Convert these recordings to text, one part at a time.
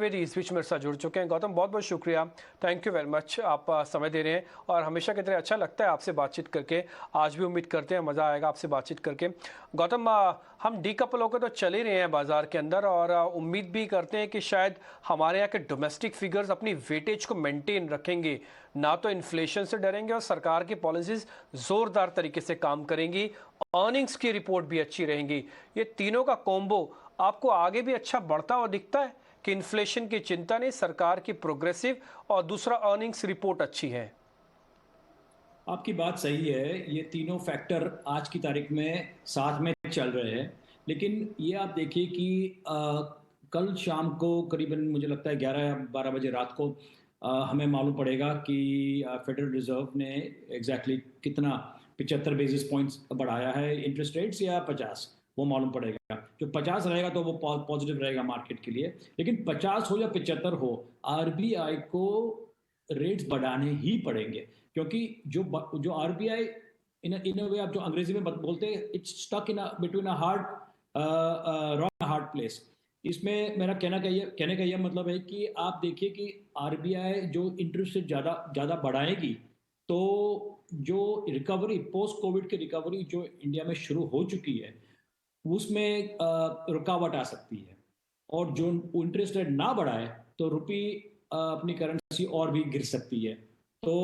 द्विवेदी इस बीच मेरे साथ जुड़ चुके हैं। गौतम, बहुत बहुत शुक्रिया, थैंक यू वेरी मच, आप समय दे रहे हैं और हमेशा की तरह अच्छा लगता है आपसे बातचीत करके। आज भी उम्मीद करते हैं मज़ा आएगा आपसे बातचीत करके। गौतम, हम डीकपल होकर तो चल ही रहे हैं बाजार के अंदर और उम्मीद भी करते हैं कि शायद हमारे यहाँ के डोमेस्टिक फिगर्स अपनी वेटेज को मेंटेन रखेंगे, ना तो इन्फ्लेशन से डरेंगे और सरकार की पॉलिसीज जोरदार तरीके से काम करेंगी, अर्निंग्स की रिपोर्ट भी अच्छी रहेंगी। ये तीनों का कॉम्बो आपको आगे भी अच्छा बढ़ता हुआ दिखता है कि इन्फ्लेशन की चिंता नहीं, सरकार की प्रोग्रेसिव और दूसरा अर्निंग्स रिपोर्ट अच्छी है। आपकी बात सही है। ये तीनों फैक्टर आज की तारीख में साथ में चल रहे हैं। लेकिन ये आप देखिए कि कल शाम को करीबन मुझे लगता है 11 या 12 बजे रात को हमें मालूम पड़ेगा कि फेडरल रिजर्व ने एग्जैक्टली कितना 75 बेसिस पॉइंट्स बढ़ाया है इंटरेस्ट रेट्स, या 50, वो मालूम पड़ेगा। जो 50 रहेगा तो वो पॉजिटिव रहेगा मार्केट के लिए। लेकिन 50 हो या 75 हो, आरबीआई को रेट्स बढ़ाने ही पड़ेंगे, क्योंकि जो आरबीआई इन वे, आप जो अंग्रेजी में बोलते हैं, it's stuck in between a hard rock hard place. इसमें मेरा कहने का यह मतलब है कि आप देखिए कि आरबीआई जो इंटरेस्ट रेट ज्यादा ज्यादा बढ़ाएगी, तो जो रिकवरी, पोस्ट कोविड की रिकवरी जो इंडिया में शुरू हो चुकी है, उसमें रुकावट आ सकती है। और जो इंटरेस्ट रेट ना बढ़ाए तो रुपी अपनी करेंसी और भी गिर सकती है। तो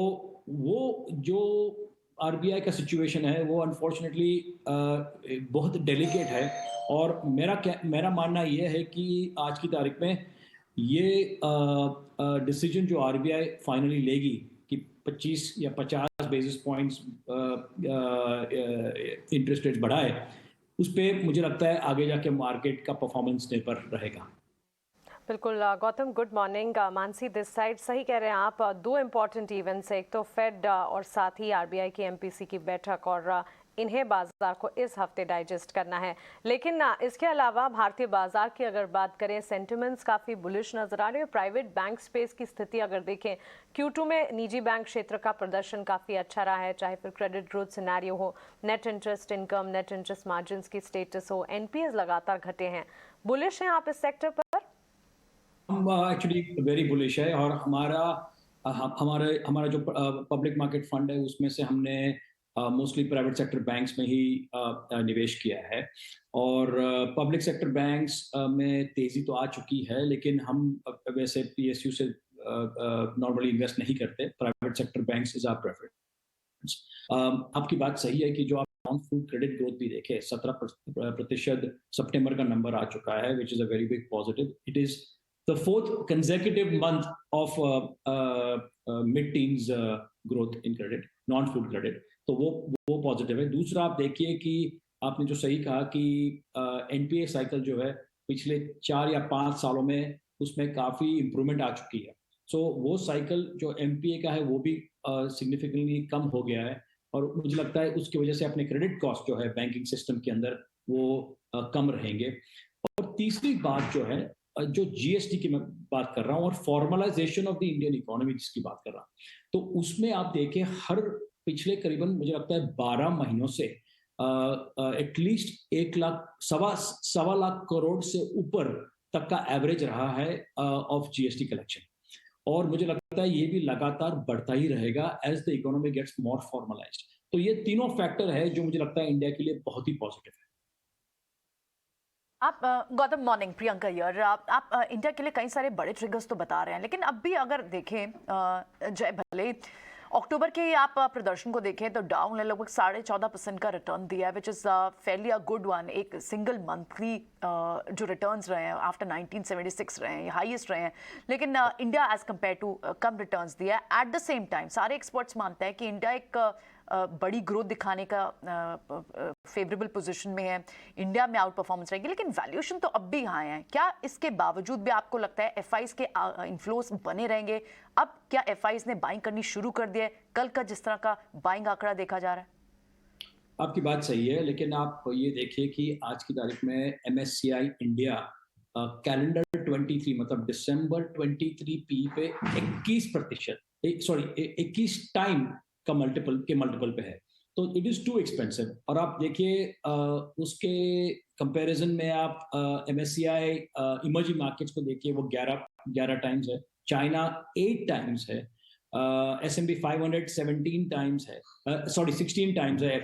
वो जो आरबीआई का सिचुएशन है वो अनफॉर्चुनेटली बहुत डेलिकेट है। और मेरा मानना यह है कि आज की तारीख में ये डिसीजन जो आरबीआई फाइनली लेगी कि 25 या 50 बेसिस पॉइंट्स इंटरेस्ट रेट बढ़ाए, उस पर मुझे लगता है आगे जाके मार्केट का परफॉर्मेंस निर्भर रहेगा। बिल्कुल Gautam, good morning. Mansi this side, सही कह रहे हैं आप। दो इम्पॉर्टेंट इवेंट्स है, एक तो फेड और साथ ही आरबीआई की एमपीसी की बैठक, और इन्हें बाजार को इस हफ्ते डाइजेस्ट करना है। लेकिन इसके अलावा भारतीय बाजार की अगर बात करें, सेंटिमेंट्स काफ़ी बुलिश नजर आ रहे हैं। प्राइवेट बैंक स्पेस की स्थिति अगर देखें, Q2 में निजी बैंक क्षेत्र का प्रदर्शन काफ़ी अच्छा रहा है, चाहे फिर क्रेडिट ग्रोथ सिनेरियो हो, net interest income, net interest margin की स्टेटस हो, एनपीएस लगातार घटे हैं। बुलिश हैं आप इस सेक्टर पर? हम एक्चुअली वेरी बुलिश है। और हमारा जो पब्लिक मार्केट फंड है, उसमें से हमने मोस्टली प्राइवेट सेक्टर बैंक्स में ही निवेश किया है। और पब्लिक सेक्टर बैंक्स में तेजी तो आ चुकी है, लेकिन हम वैसे पीएसयू से नॉर्मली इन्वेस्ट नहीं करते। Private sector banks is our preference. आपकी बात सही है कि जो आप नॉन फूड क्रेडिट ग्रोथ भी देखे, 17% सितंबर का नंबर आ चुका है, विच is a very big positive. It is the fourth consecutive month of mid-teens growth in credit, non-food credit। तो वो पॉजिटिव है। दूसरा, आप देखिए कि आपने जो सही कहा कि एनपीए साइकिल जो है पिछले 4 या 5 सालों में उसमें काफी इंप्रूवमेंट आ चुकी है। सो वो साइकिल जो एमपीए का है वो भी सिग्निफिकेंटली कम हो गया है। और मुझे लगता है उसकी वजह से अपने क्रेडिट कॉस्ट जो है बैंकिंग सिस्टम के अंदर वो कम रहेंगे। और तीसरी बात जो है, जो जीएसटी की मैं बात कर रहा हूं और formalisation of the Indian economy जिसकी बात कर रहा हूं, तो उसमें आप देखें हर पिछले करीबन मुझे लगता है 12 महीनों से एटलीस्ट 1 लाख, 1.25 लाख करोड़ से ऊपर तक का एवरेज रहा है ऑफ जीएसटी कलेक्शन। और मुझे लगता है ये भी लगातार बढ़ता ही रहेगा as the economy gets more formalised. तो ये तीनों फैक्टर है जो मुझे लगता है इंडिया के लिए बहुत ही पॉजिटिव है। आप गौतम, मॉर्निंग, प्रियंका यार। आप इंडिया के लिए कई सारे बड़े ट्रिगर्स तो बता रहे हैं, लेकिन अब भी अगर देखें, जय भले अक्टूबर के आप प्रदर्शन को देखें तो डाउ ने लगभग 14.5% का रिटर्न दिया है, which is Fairlie a good one. एक सिंगल मंथली जो रिटर्न्स रहे हैं आफ्टर 1976 रहे हैं, हाईएस्ट रहे हैं। लेकिन इंडिया एज कम्पेयर टू कम रिटर्न्स दिया है। एट द सेम टाइम सारे एक्सपर्ट्स मानते हैं कि इंडिया एक बड़ी ग्रोथ दिखाने का फेवरेबल पोजीशन में है, इंडिया में आउट परफॉर्मेंस रहेगी, लेकिन वैल्यूएशन तो अब भी हाई है। क्या इसके बावजूद भी आपको लगता है एफआईज के इन्फ्लोस बने रहेंगे? अब क्या एफआईज ने बाइंग करनी शुरू कर दिया है, कल का जिस तरह का बाइंग आंकड़ा देखा जा रहा है? आपकी बात सही है, लेकिन आप ये देखिए कि आज की तारीख में एमएससीआई इंडिया कैलेंडर 23 मतलब दिसंबर 23 पी पे 21%, सॉरी 21 टाइम का मल्टीपल पे है। तो इट इज टू एक्सपेंसिव। और आप देखिए उसके कंपैरिजन में आप एमएससीआई इमर्जिंग मार्केट्स को देखिए, वो 11 11 टाइम्स है, चाइना 8 टाइम्स है, S&P 500 17 टाइम्स है, सॉरी 16 टाइम्स है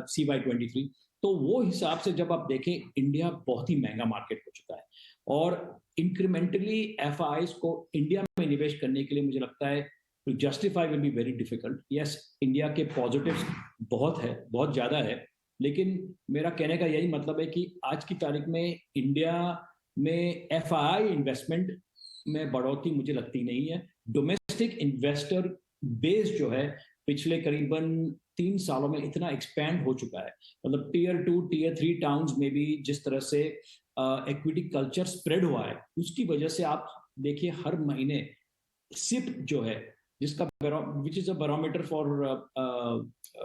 CY23। तो वो हिसाब से जब आप देखें, इंडिया बहुत ही महंगा मार्केट हो चुका है और इंक्रीमेंटली एफआईआईज को इंडिया में निवेश करने के लिए मुझे लगता है to justify will be very difficult. Yes, India के पॉजिटिव्स बहुत है, बहुत ज़्यादा है, लेकिन मेरा कहने का यही मतलब है कि आज की तारीख में इंडिया में एफआईआई इन्वेस्टमेंट में बढ़ोतरी मुझे लगती नहीं है। डोमेस्टिक इन्वेस्टर बेस जो है पिछले करीबन 3 सालों में इतना एक्सपैंड हो चुका है, मतलब टीयर 2 टीयर 3 टाउन्स में भी जिस तरह से इक्विटी कल्चर स्प्रेड हुआ है, उसकी वजह से आप देखिए हर महीने सिप जो है, जिसका which is a barometer for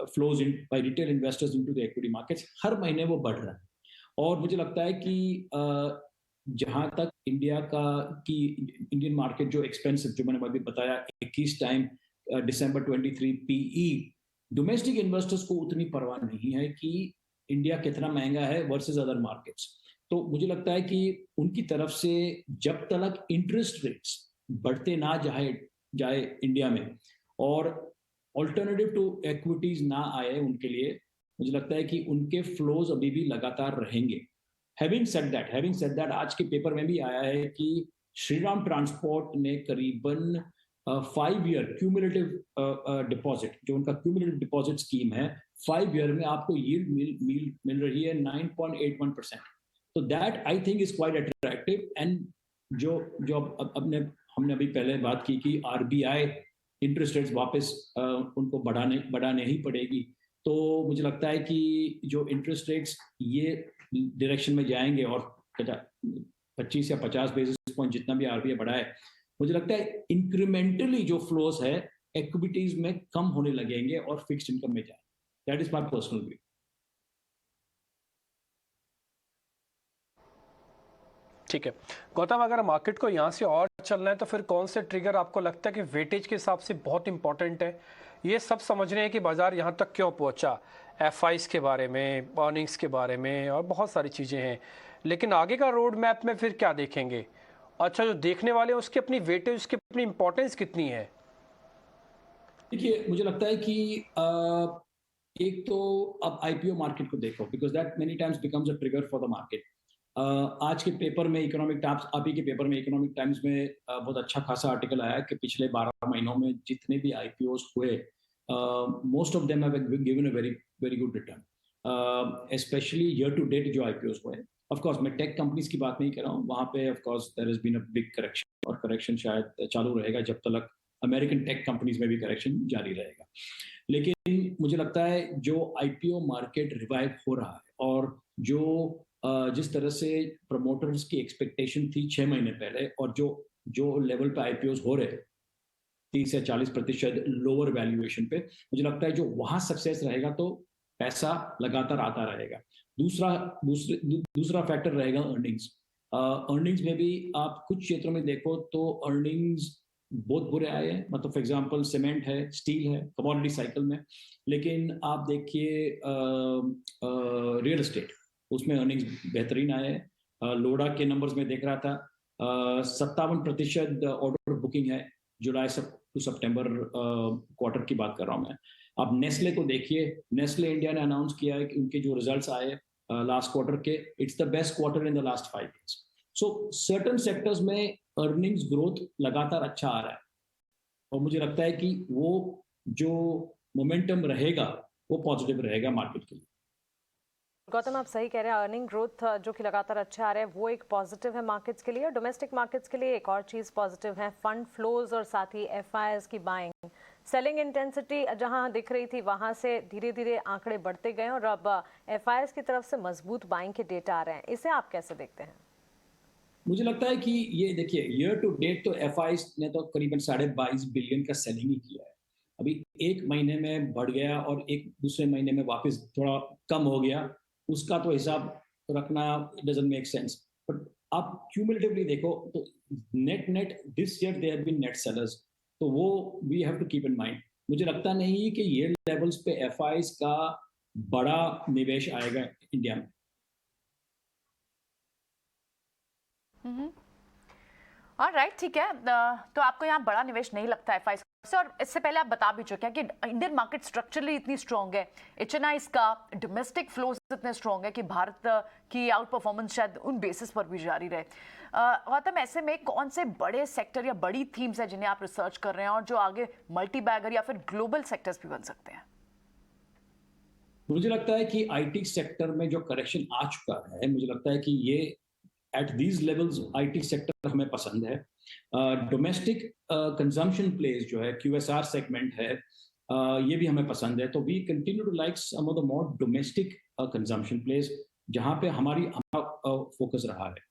flows in by retail investors into the equity markets, हर महीने वो बढ़ रहा है। और मुझे लगता है कि जहां तक इंडिया का कि इंडियन मार्केट जो एक्सपेंसिव, जो मैंने अभी बताया 21 टाइम दिसंबर 23 पीई, डोमेस्टिक इन्वेस्टर्स को उतनी परवाह नहीं है कि इंडिया कितना महंगा है वर्सेस अदर मार्केट्स। तो मुझे लगता है कि उनकी तरफ से जब तक इंटरेस्ट रेट्स बढ़ते ना जाए इंडिया में और ऑल्टरनेटिव टू इक्विटीज ना आए उनके लिए, मुझे लगता है कि उनके फ्लोज अभी भी लगातार रहेंगे। हैविंग सेड दैट आज के पेपर में भी आया है कि श्रीराम ट्रांसपोर्ट ने करीबन 5 ईयर क्यूमुलेटिव डिपॉजिट, जो उनका क्यूमुलेटिव डिपॉजिट स्कीम है, 5 ईयर में आपको यील्ड मिल रही है 9.81%। तो that I think is quite attractive. And जो हमने अभी पहले बात की कि आरबीआई इंटरेस्ट रेट्स वापस उनको बढ़ाने ही पड़ेगी, तो मुझे लगता है कि जो इंटरेस्ट रेट्स ये डायरेक्शन में जाएंगे और 25 या 50 बेसिस पॉइंट जितना भी आरबीआई बढ़ाए, मुझे लगता है इंक्रीमेंटली जो फ्लोज है इक्विटीज में कम होने लगेंगे और फिक्स्ड इनकम में जाए। That is my personal view. ठीक है गौतम, अगर मार्केट को यहाँ से और चलना है तो फिर कौन से ट्रिगर आपको लगता है कि वेटेज के हिसाब से बहुत इंपॉर्टेंट है? ये सब समझने हैं कि बाजार यहाँ तक क्यों पहुँचा, एफआईज के बारे में, अर्निंग्स के बारे में और बहुत सारी चीज़ें हैं, लेकिन आगे का रोड मैप में फिर क्या देखेंगे? अच्छा, जो देखने वाले हैं उसकी अपनी वेटेज, उसकी अपनी इंपॉर्टेंस कितनी है? देखिए, मुझे लगता है कि एक तो अब आईपीओ मार्केट को देखो, because that many times becomes a trigger for the market. आज के पेपर में इकोनॉमिक टाइम्स, अभी के पेपर में इकोनॉमिक टाइम्स में बहुत अच्छा खासा आर्टिकल आया कि पिछले 12 महीनों में जितने भी आईपीओस हुए, most of them have given a very good return, specially year to date जो आईपीओस हुए। ऑफ कोर्स मैं टेक कंपनीज की बात नहीं कर रहा हूँ, वहाँ पे of course there has been a big correction, और करेक्शन शायद चालू रहेगा जब तक अमेरिकन टेक कंपनीज में भी करेक्शन जारी रहेगा। लेकिन मुझे लगता है जो आईपीओ मार्केट रिवाइव हो रहा है और जो जिस तरह से प्रमोटर्स की एक्सपेक्टेशन थी 6 महीने पहले, और जो लेवल पे आईपीओस हो रहे 30 या 40% लोअर वैल्यूएशन पे, मुझे लगता है जो वहां सक्सेस रहेगा तो पैसा लगातार आता रहेगा। दूसरा फैक्टर रहेगा अर्निंग्स। अर्निंग्स में भी आप कुछ क्षेत्रों में देखो तो अर्निंग्स बहुत बुरे आए हैं, मतलब फॉर एग्जांपल सीमेंट है, स्टील है, कमोडिटी साइकिल में। लेकिन आप देखिए रियल एस्टेट, उसमें अर्निंग्स बेहतरीन आए हैं। लोडा के नंबर्स में देख रहा था 57% ऑर्डर बुकिंग है जुलाई टू सितंबर क्वार्टर की बात कर रहा हूँ मैं। आप नेस्ले को देखिए, नेस्ले इंडिया ने अनाउंस किया है कि उनके जो रिजल्ट्स आए लास्ट क्वार्टर के, it's the best quarter in the last 5 years। So certain sectors में अर्निंग्स ग्रोथ लगातार अच्छा आ रहा है और मुझे लगता है कि वो जो मोमेंटम रहेगा वो पॉजिटिव रहेगा मार्केट के लिए। गौतम, आप सही कह रहे हैं, अर्निंग ग्रोथ जो कि लगातार अच्छा आ रहा है वो एक पॉजिटिव है मार्केट्स के लिए। और डोमेस्टिक मार्केट्स के लिए एक और चीज़ पॉजिटिव है, फंड फ्लोज और साथ ही एफआईआईज की बाइंग। सेलिंग इंटेंसिटी जहां दिख रही थी वहां से धीरे धीरे आंकड़े बढ़ते गए और अब एफआईआईज की तरफ से मजबूत बाइंग के डेटा आ रहे हैं। इसे आप कैसे देखते हैं? मुझे लगता है कि ये देखिए, ईयर टू डेट तो एफआईआईज ने तो करीबन 22.5 बिलियन का सेलिंग ही किया है। अभी एक महीने में बढ़ गया और एक दूसरे महीने में वापस थोड़ा कम हो गया, उसका तो हिसाब रखना डजंट मेक सेंस। बट आप क्यूमुलेटिवली देखो तो net this year they have been net sellers, तो वो we have to keep in mind. मुझे लगता नहीं कि ये लेवल्स पे एफआईआईज का बड़ा निवेश आएगा इंडिया में। राइट, ठीक है। तो आपको यहाँ बड़ा निवेश नहीं लगता है FI से, और इससे पहले आप बता भी चुके हैं कि इंडियन मार्केट स्ट्रक्चरली इतनी स्ट्रांग है, HNIs का डोमेस्टिक फ्लोज इतने स्ट्रांग है कि भारत की आउट परफॉर्मेंस शायद उन बेसिस पर भी जारी रहे। गौतम, ऐसे में कौन से बड़े सेक्टर या बड़ी थीम्स है जिन्हें आप रिसर्च कर रहे हैं और जो आगे मल्टी बैगर या फिर ग्लोबल सेक्टर्स भी बन सकते हैं? मुझे लगता है कि आईटी सेक्टर में जो करेक्शन आ चुका है, मुझे लगता है कि ये at these levels IT sector हमें पसंद है। डोमेस्टिक कंजम्पशन प्लेस जो है, QSR सेगमेंट है, ये भी हमें पसंद है। तो we continue to like some of the more domestic consumption place जहां पे हमारा फोकस रहा है।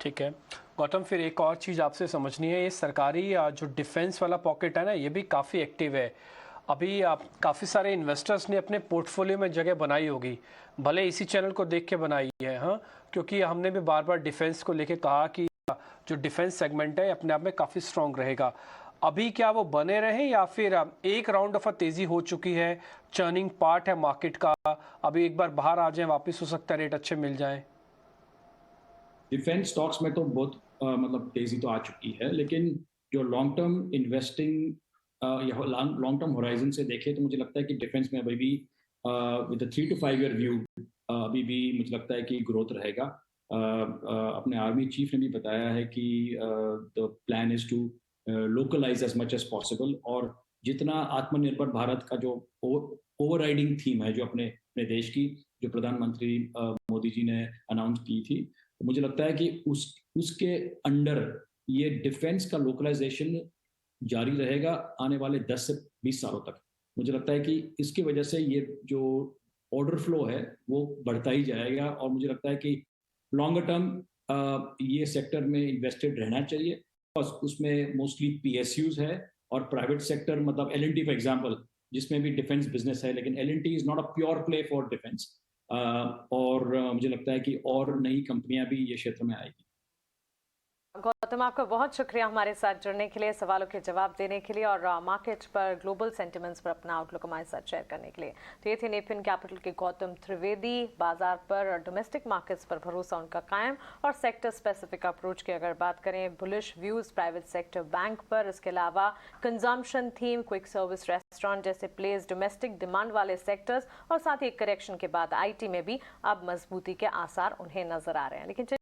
ठीक है गौतम, फिर एक और चीज़ आपसे समझनी है, ये सरकारी जो डिफेंस वाला पॉकेट है ना, ये भी काफ़ी एक्टिव है। अभी काफ़ी सारे इन्वेस्टर्स ने अपने पोर्टफोलियो में जगह बनाई होगी, भले इसी चैनल को देख के बनाई है, हाँ, क्योंकि हमने भी बार बार डिफेंस को लेके कहा कि जो डिफेंस सेगमेंट है अपने आप में काफ़ी स्ट्रॉन्ग रहेगा। अभी क्या वो बने रहें या फिर एक राउंड ऑफ तेज़ी हो चुकी है, चर्निंग पार्ट है मार्केट का, अभी एक बार बाहर आ जाए वापस हो सकता है रेट अच्छे मिल जाएं? डिफेंस स्टॉक्स में तो बहुत मतलब तेजी तो आ चुकी है, लेकिन जो लॉन्ग टर्म इन्वेस्टिंग या लॉन्ग टर्म होराइजन से देखें तो मुझे लगता है कि डिफेंस में अभी भी विद 3 to 5 ईयर व्यू अभी भी मुझे लगता है कि ग्रोथ रहेगा। अपने आर्मी चीफ ने भी बताया है कि the plan is to localise as much as possible, और जितना आत्मनिर्भर भारत का जो ओवरराइडिंग थीम है जो अपने अपने देश की, जो प्रधानमंत्री मोदी जी ने अनाउंस की थी, तो मुझे लगता है कि उसके अंडर ये डिफेंस का लोकलाइजेशन जारी रहेगा आने वाले 10 से 20 सालों तक। मुझे लगता है कि इसकी वजह से ये जो ऑर्डर फ्लो है वो बढ़ता ही जाएगा, और मुझे लगता है कि लॉन्गर टर्म ये सेक्टर में इन्वेस्टेड रहना चाहिए। और उसमें मोस्टली PSUs है और प्राइवेट सेक्टर, मतलब L&T फॉर एग्जांपल, जिसमें भी डिफेंस बिजनेस है, लेकिन L&T is not a pure play for defence. और मुझे लगता है कि और नई कंपनियां भी ये क्षेत्र में आएगी। गौतम, आपका बहुत शुक्रिया हमारे साथ जुड़ने के लिए, सवालों के जवाब देने के लिए और मार्केट पर, ग्लोबल सेंटिमेंट्स पर अपना आउटलुक हमारे साथ शेयर करने के लिए। तो ये थे नेपियन कैपिटल के गौतम त्रिवेदी। बाजार पर और डोमेस्टिक मार्केट्स पर भरोसा उनका कायम, और सेक्टर स्पेसिफिक अप्रोच की अगर बात करें, bullish views private sector bank पर, इसके अलावा consumption theme, quick service restaurant जैसे प्लेस, डोमेस्टिक डिमांड वाले सेक्टर्स, और साथ ही एक करेक्शन के बाद IT में भी अब मजबूती के आसार उन्हें नजर आ रहे हैं। लेकिन